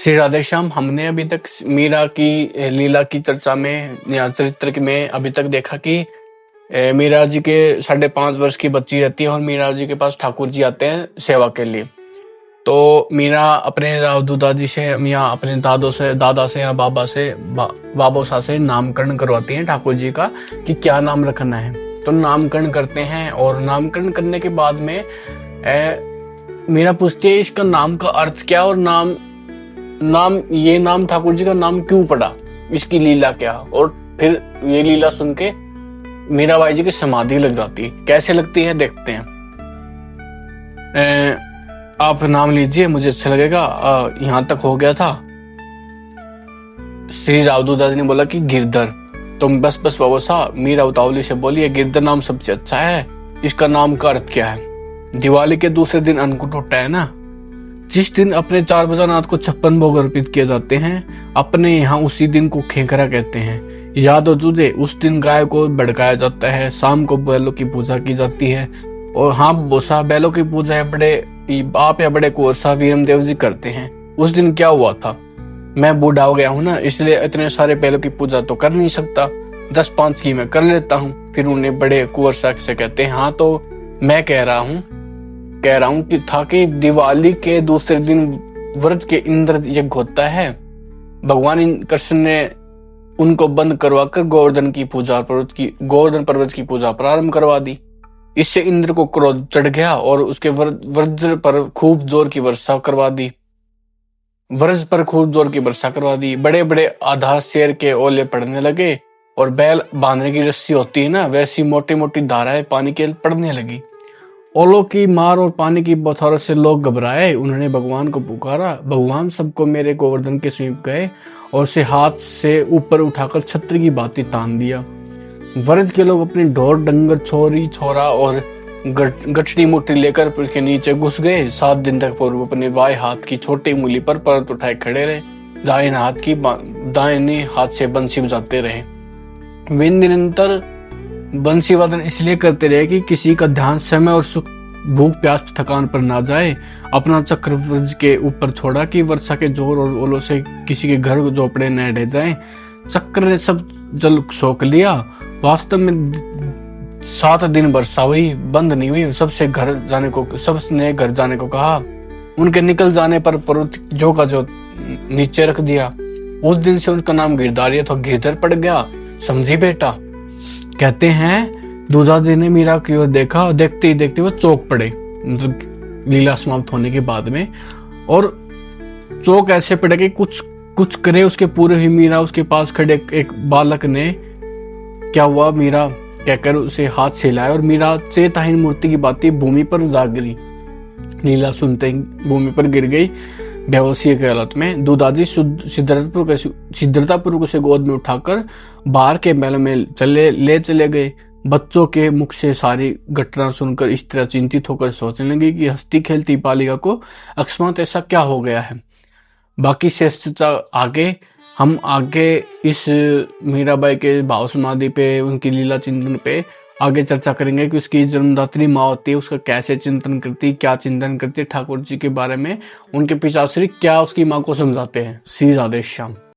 श्री राधे श्याम। हमने अभी तक मीरा की लीला की चर्चा में या चरित्र में अभी तक देखा कि मीरा जी के 5.5 वर्ष की बच्ची रहती है और मीरा जी के पास ठाकुर जी आते हैं सेवा के लिए। तो मीरा अपने दादा जी से या अपने दादा से या बाबोसा से नामकरण करवाती हैं ठाकुर जी का कि क्या नाम रखना है। तो नामकरण करते हैं और नामकरण करने के बाद में मीरा पूछती है इसका नाम का अर्थ क्या और ये नाम ठाकुर जी का नाम क्यों पड़ा, इसकी लीला क्या। और फिर ये लीला सुन के मीराबाई जी की समाधि लग जाती है। कैसे लगती है देखते हैं। आप नाम लीजिए, मुझे अच्छा लगेगा। यहां तक हो गया था। श्री रावदू दादी ने बोला कि गिरधर। तुम बस बाबा साहब मीरा उतावली से बोली गिरधर नाम सबसे अच्छा है, इसका नाम का अर्थ क्या है। दिवाली के दूसरे दिन अन्नकूट होता है ना, जिस दिन अपने 4 बजानाथ को 56 भोग अर्पित किए जाते हैं। अपने यहाँ उसी दिन को खेखरा कहते हैं। याद हो तुझे, उस दिन गाय को भड़काया जाता है, शाम को बैलों की पूजा की जाती है। और हाँ बोसा, बैलों की पूजा है बड़े बाप या बड़े कोरसा वीरम देव जी करते हैं। उस दिन क्या हुआ था, मैं बूढ़ा हो गया हूँ ना, इसलिए इतने सारे बैलों की पूजा तो कर नहीं सकता, 10-5 की मैं कर लेता हूँ। फिर उन्हें बड़े कुंवर से कहते हैं हाँ तो मैं कह रहा हूँ कि था कि दिवाली के दूसरे दिन व्रत के इंद्र यज्ञ होता है। भगवान कृष्ण ने उनको बंद करवाकर गोवर्धन पर्वत की पूजा प्रारंभ करवा दी। इससे इंद्र को क्रोध चढ़ गया और उसके वज्र पर खूब जोर की वर्षा करवा दी। बड़े बड़े आधा शेर के ओले पड़ने लगे और बैल बांधने की रस्सी होती है ना, वैसी मोटी मोटी धाराएं पानी के पड़ने लगी। ओलों की मार और पानी की बौछारों से लोग घबराए। उन्होंने भगवान को पुकारा। भगवान सबको मेरे गोवर्धन के समीप गए और उसे हाथ से ऊपर उठाकर छत्र की भांति तान दिया। व्रज के लोग अपने ढोर डंगर छोरा और गठड़ी मुट्ठी लेकर उसके नीचे घुस गए। 7 दिन तक पूर्व अपने बाएं हाथ की छोटी उंगली पर परत उठाए खड़े रहे, दाहिने हाथ से बंसी बजाते रहे। वे निरंतर बंसी वादन इसलिए करते रहे कि किसी का ध्यान समय और सुख भूख प्यास थकान पर ना जाए। अपना चक्र व्रज के ऊपर छोड़ा कि वर्षा के जोर और ओलों से किसी के घर झोपड़े न ढह जाएं। चक्र ने सब जल सोख लिया। वास्तव में 7 दिन वर्षा हुई, बंद नहीं हुई। सबने घर जाने को कहा। उनके निकल जाने पर पर्वत जो का जो नीचे रख दिया। उस दिन से उनका नाम गिरधारी तो गिरधर पड़ गया। समझी बेटा। कहते हैं दूजा जी ने मीरा की ओर देखा और देखते ही देखते वो चौंक पड़े, मतलब लीला समाप्त होने के बाद में। और चौंक ऐसे पड़े कि कुछ करे उसके पूरे ही मीरा उसके पास खड़े एक बालक ने क्या हुआ मीरा कहकर उसे हाथ से हिलाया और मीरा चेताहीन मूर्ति की बातें भूमि पर जा गिरी। लीला सुनते ही भूमि पर गिर गई बेहोशी की हालत में। दूदाजी सिद्धरतापूर्वक उसे गोद में उठाकर बाहर के महल में चले गए। बच्चों के मुख से सारी घटना सुनकर इस तरह चिंतित होकर सोचने लगी कि हंसती खेलती बालिका को अकस्मात ऐसा क्या हो गया है। बाकी शेष हम आगे इस मीराबाई के भाव समाधि पे, उनकी लीला चिंतन पे आगे चर्चा करेंगे कि उसकी जन्मदात्री माँ होती है, उसका कैसे चिंतन करती, क्या चिंतन करती ठाकुर जी के बारे में, उनके पिताश्री क्या उसकी माँ को समझाते हैं। श्री राधे श्याम।